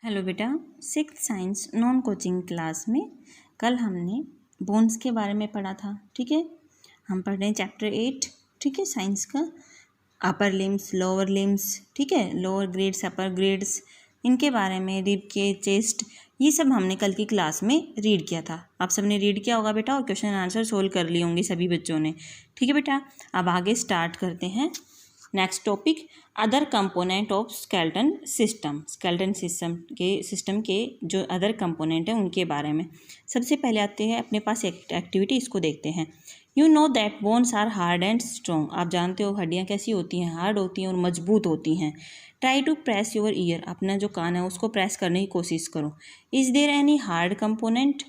Hello बेटा, sixth science non coaching class में कल हमने बोन्स के बारे में पढ़ा था। ठीक है, हम पढ़ रहे हैं चैप्टर 8। ठीक है, साइंस का अपर लिम्स, लोअर लिम्स, ठीक है, लोअर ग्रेड्स, अपर ग्रेड्स, इनके बारे में, रिब के, चेस्ट, ये सब हमने कल की क्लास में रीड किया था। आप सबने रीड किया होगा बेटा और क्वेश्चन आंसर सोल्व कर लिए होंगे सभी बच्चों ने। ठीक है बेटा, अब आगे स्टार्ट करते हैं। Next topic, other component of skeleton system. Skeleton system के जो अदर कंपोनेंट हैं उनके बारे में। सबसे पहले आते हैं अपने पास एक्टिविटी, इसको देखते हैं। You know that bones are hard and strong. आप जानते हो हड्डियाँ कैसी होती हैं, हार्ड होती हैं और मजबूत होती हैं। Try to press your ear, अपना जो कान है उसको प्रेस करने की कोशिश करो। Is there any hard component,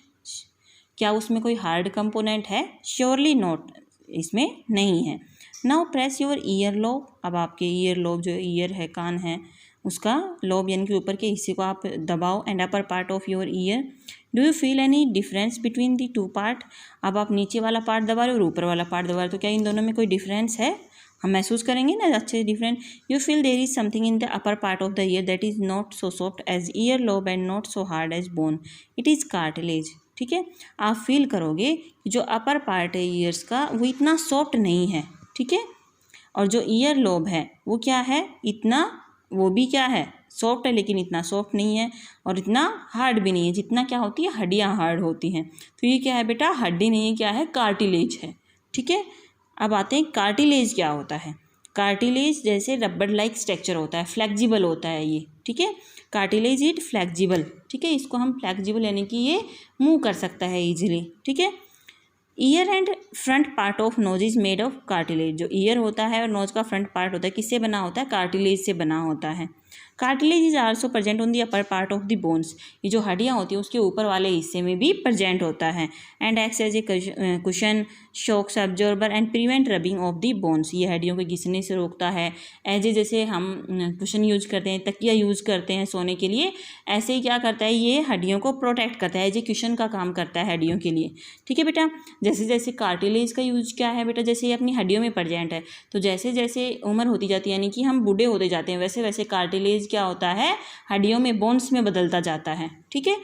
क्या उसमें कोई हार्ड कंपोनेंट है? श्योरली नॉट, इसमें नहीं है। Now press your ear lobe, अब आपके ईयर लोब, जो ईयर है, कान है, उसका लोब यानी कि ऊपर के हिस्से को आप दबाओ। And upper part of your ear, do you feel any difference between the two part. अब आप नीचे वाला पार्ट दबा रहे हो और ऊपर वाला पार्ट दबा रहे हो, तो क्या इन दोनों में कोई डिफरेंस है? हम महसूस करेंगे ना अच्छे different. You feel there is something in the upper part of the ear that is not so soft as ear lobe and not so hard as bone, it is cartilage. ठीक है, आप feel करोगे कि जो upper part है years का वो इतना सॉफ्ट नहीं है। ठीक है, और जो ईयर लोब है वो क्या है, इतना, वो भी क्या है, सॉफ्ट है, लेकिन इतना सॉफ्ट नहीं है और इतना हार्ड भी नहीं है जितना क्या होती है, हड्डियाँ हार्ड होती हैं। तो ये क्या है बेटा, हड्डी नहीं है, क्या है, कार्टिलेज है। ठीक है, अब आते हैं कार्टिलेज क्या होता है। कार्टिलेज जैसे रबड़ लाइक स्ट्रक्चर होता है, फ्लेक्सिबल होता है ये। ठीक है, कार्टिलेज इट फ्लेक्सिबल। ठीक है, इसको हम फ्लेक्सिबल यानी कि ये मूव कर सकता है ईजिली। ठीक है, year and front part of nose is made of cartilage. जो ईयर होता है और नोज का फ्रंट पार्ट होता है, किससे बना होता है, कार्टिलेज से बना होता है। Cartilage is also present on the upper part of the bones, ये जो हड्डियाँ होती हैं उसके ऊपर वाले हिस्से में भी प्रेजेंट होता है। And acts as a cushion, shocks absorber and prevent rubbing of the bones, ये हड्डियों के घिसने से रोकता है। एज ए, जैसे हम कुशन यूज करते हैं, तकिया यूज करते हैं सोने के लिए, ऐसे ही क्या करता है, ये हड्डियों को प्रोटेक्ट करता है, एज ए कुशन का काम करता है हड्डियों के लिए। ठीक है बेटा, जैसे जैसे कार्टिलेज का यूज क्या है बेटा, जैसे ये अपनी हड्डियों में प्रेजेंट है, तो जैसे जैसे उम्र होती जाती है यानी कि हम बूढ़े होते जाते हैं, वैसे वैसे कार्टिलेज क्या होता है, हड्डियों में, बोन्स में बदलता जाता है। ठीक है,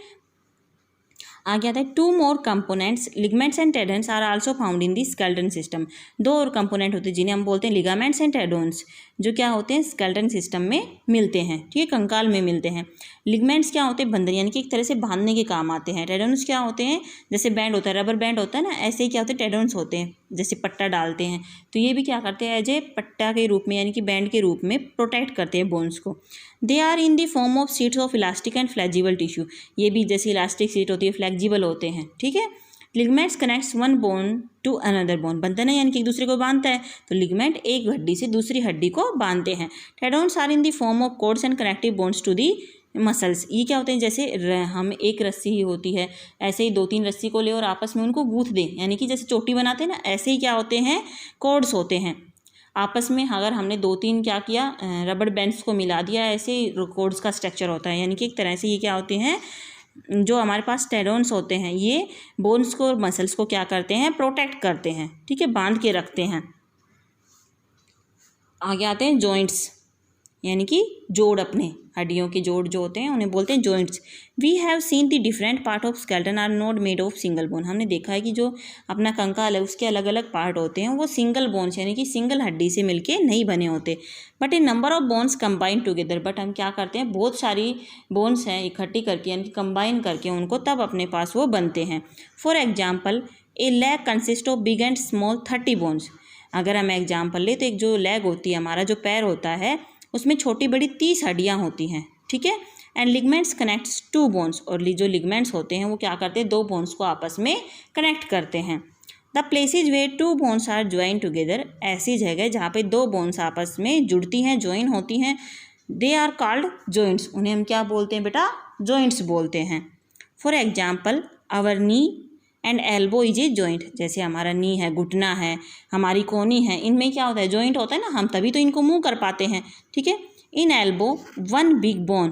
आगे आता है two more components, ligaments and tendons are also found in the skeleton system. दो और कंपोनेंट होते हैं जिन्हें हम बोलते हैं लिगामेंट्स एंड टेंडन्स, जो क्या होते हैं, स्केलेटन सिस्टम में मिलते हैं। ठीक है, कंकाल में मिलते हैं। लिगामेंट्स क्या होते हैं, बंधन यानी कि एक तरह से बांधने के काम आते हैं। टेंडन्स क्या होते हैं, जैसे बैंड होता है, रबर बैंड होता है ना, ऐसे ही क्या होते हैं, टेंडन्स होते हैं, जैसे पट्टा डालते हैं, तो ये भी क्या करते हैं, एज ए पट्टा के रूप में यानी कि बैंड के रूप में प्रोटेक्ट करते हैं बोन्स को। They are in the form of sheets of elastic and flexible tissue, ये भी जैसे इलास्टिक शीट होती है, फ्लेक्सिबल होते हैं। ठीक है, ligaments connects one bone to another bone, बंधन है यानी कि एक दूसरे को बांधता है, तो लिगामेंट एक हड्डी से दूसरी हड्डी को बांधते हैं। Tendons are in the form of cords and connective bones to the muscles, ये क्या होते हैं, जैसे हम एक रस्सी ही होती है, ऐसे ही दो तीन रस्सी को ले और आपस में उनको गूंथ दें, यानी कि जैसे चोटी बनाते हैं ना, ऐसे ही क्या होते हैं, कॉर्ड्स होते हैं आपस में। अगर हमने दो तीन क्या किया, रबड़ बैंड्स को मिला दिया, ऐसे कॉर्ड्स का स्ट्रक्चर होता है, यानी कि एक तरह से ये क्या होते हैं, जो हमारे पास टेंडन्स होते हैं, ये बोन्स को और मसल्स को क्या करते हैं, प्रोटेक्ट करते हैं। ठीक है, बांध के रखते हैं। आगे आते हैं जॉइंट्स, यानी कि जोड़, अपने हड्डियों के जोड़ जो होते हैं उन्हें बोलते हैं joints. We have seen the different part of skeleton are not made of single bone, हमने देखा है कि जो अपना कंकाल है उसके अलग अलग पार्ट होते हैं, वो सिंगल बोन्स यानी कि सिंगल हड्डी से मिलके नहीं बने होते। But A number of bones combine together, but हम क्या करते हैं, बहुत सारी बोन्स हैं इकट्ठी करके यानी कि कंबाइन करके उनको तब अपने पास वो बनते हैं। For example, A leg consist of big and small 30 bones. अगर हम एग्जाम्पल ले तो एक जो लेग होती है, हमारा जो पैर होता है, उसमें छोटी बड़ी 30 हड्डियाँ होती हैं। ठीक है, and ligaments connects to bones, और जो लिगामेंट्स होते हैं वो क्या करते हैं, दो बोन्स को आपस में कनेक्ट करते हैं। The places where two bones are join together, ऐसी जगह जहाँ पे दो बोन्स आपस में जुड़ती हैं, ज्वाइन होती हैं, दे आर कॉल्ड जॉइंट्स, उन्हें हम क्या बोलते हैं बेटा, जॉइंट्स बोलते हैं। For example, our knee and elbow is a joint, जैसे हमारा नी है, घुटना है, हमारी कोहनी है, इनमें क्या होता है, जॉइंट होता है ना, हम तभी तो इनको मूव कर पाते हैं। ठीक है, इन एल्बो वन बिग बोन,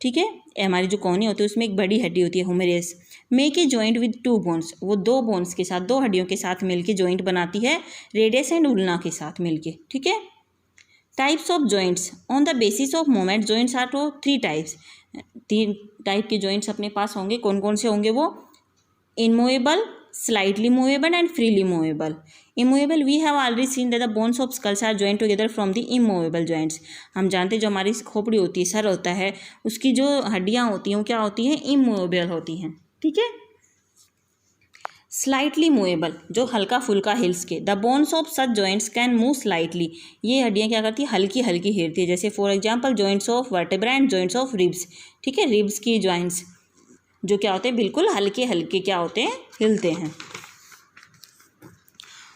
ठीक है, हमारी जो कोहनी होती है उसमें एक बड़ी हड्डी होती है, humerus, make a joint with two bones, वो दो बोन्स के साथ, दो हड्डियों के साथ मिलके जॉइंट बनाती है, रेडियस एंड उल्ना के साथ मिलके। ठीक है, types of joints, on the basis of movement joints are two 3 types, 3 type के जॉइंट्स अपने पास होंगे। कौन कौन से होंगे वो? Immovable, slightly movable and freely movable. Immovable, we have already seen that the bones of skulls are joint together from the immovable joints. हम जानते हैं जो हमारी खोपड़ी होती है, सर होता है, उसकी जो हड्डियाँ होती हैं वो क्या होती हैं? इमूवेबल होती हैं, ठीक है। स्लाइटली मूवेबल, जो हल्का फुल्का हिल्स के। The bones of such joints can move slightly, ये हड्डियाँ क्या करती है? हल्की हल्की हिलती है। जैसे for example joints of vertebra and joints of ribs, ठीक है। रिब्स की जॉइंट्स जो क्या होते हैं? बिल्कुल हल्के हल्के क्या होते हैं? हिलते हैं।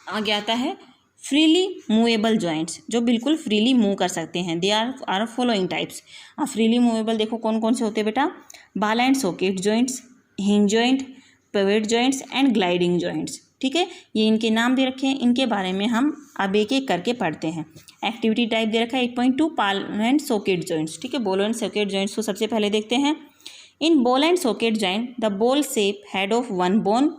आगे आता है फ्रीली मूवेबल जॉइंट्स, जो बिल्कुल फ्रीली मूव कर सकते हैं। They are following types. अब फ्रीली मूवेबल देखो कौन कौन से होते हैं बेटा? Ball and socket joints, hinge joint, pivot joints and gliding joints, ठीक है। ये इनके नाम दे रखे हैं, इनके बारे में हम अब एक एक करके पढ़ते हैं। एक्टिविटी टाइप दे रखा है 8.2 बॉल एंड सॉकेट जॉइंट्स, ठीक है। बॉल एंड सॉकेट जॉइंट्स को सबसे पहले देखते हैं। In ball and socket joint the ball shape head of one bone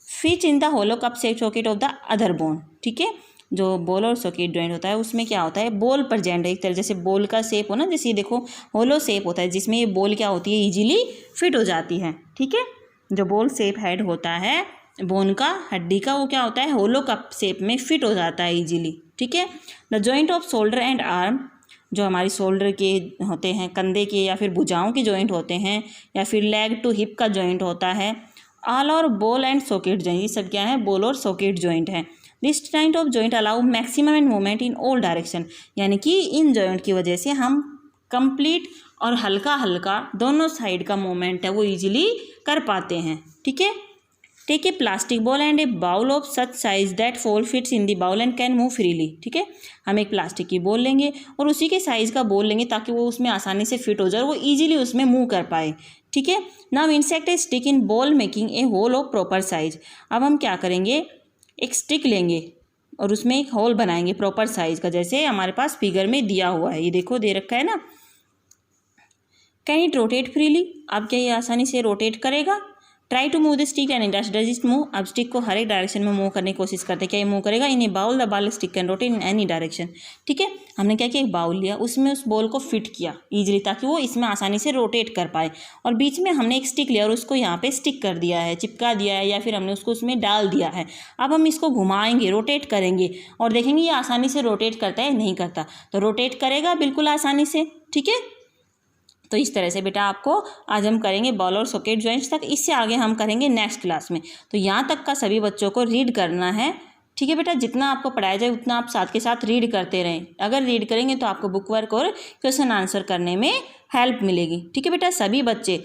fits in the hollow cup shape socket of the other bone, ठीक है। जो बॉल और सॉकेट जॉइंट होता है उसमें क्या होता है? बॉल प्रेजेंट है एक तरह, जैसे बॉल का शेप हो ना, जैसे ये देखो होलो शेप होता है जिसमें ये बॉल क्या होती है? इजीली फिट हो जाती है, ठीक है। जो बॉल शेप हेड होता है बोन का, हड्डी का, वो क्या होता है? होलो कप शेप में फिट हो जाता है इजीली, ठीक है। The joint off shoulder and arm, जो हमारी शोल्डर के होते हैं, कंधे के या फिर भुजाओं के जॉइंट होते हैं, या फिर लेग टू हिप का जॉइंट होता है। ऑल और बॉल एंड सॉकेट जॉइंट, ये सब क्या है? बॉल और सॉकेट जॉइंट है। This kind of joint allow maximum and movement in all direction, यानी कि इन जॉइंट की वजह से हम कंप्लीट और हल्का हल्का दोनों साइड का मूवमेंट है वो इजीली कर पाते हैं, ठीक है। Take a plastic ball and a bowl of such size that fall fits in the bowl and can move freely, ठीक है। हम एक प्लास्टिक की बॉल लेंगे और उसी के साइज़ का बॉल लेंगे ताकि वो उसमें आसानी से फिट हो जाए, वो ईजिली उसमें मूव कर पाए, ठीक है। Now insert a stick in ball making a hole of proper size. अब हम क्या करेंगे? एक स्टिक लेंगे और उसमें एक होल बनाएंगे प्रॉपर साइज का, जैसे हमारे पास फिगर में दिया हुआ है, ये देखो दे रखा है ना। कैन इट रोटेट फ्रीली, अब क्या ये आसानी से रोटेट करेगा? Try to move the stick and does it move, अब स्टिक को हर एक डायरेक्शन में मूव करने की कोशिश करते हैं, क्या ये मूव करेगा? In a bowl the ball stick can rotate in any direction, ठीक है। हमने क्या किया? एक बाउल लिया, उसमें उस बॉल को फिट किया ईजिली ताकि वो इसमें आसानी से रोटेट कर पाए, और बीच में हमने एक स्टिक लिया और उसको यहाँ पे स्टिक कर दिया है, चिपका दिया है, या फिर हमने उसको उसमें डाल दिया है। अब हम इसको घुमाएंगे, रोटेट करेंगे और देखेंगे ये आसानी से रोटेट करता है नहीं करता। तो रोटेट करेगा बिल्कुल आसानी से, ठीक है। तो इस तरह से बेटा आपको आज हम करेंगे बॉल और सॉकेट जॉइंट्स तक, इससे आगे हम करेंगे नेक्स्ट क्लास में। तो यहाँ तक का सभी बच्चों को रीड करना है, ठीक है बेटा। जितना आपको पढ़ाया जाए उतना आप साथ के साथ रीड करते रहें। अगर रीड करेंगे तो आपको बुक वर्क और क्वेश्चन आंसर करने में हेल्प मिलेगी, ठीक है बेटा। सभी बच्चे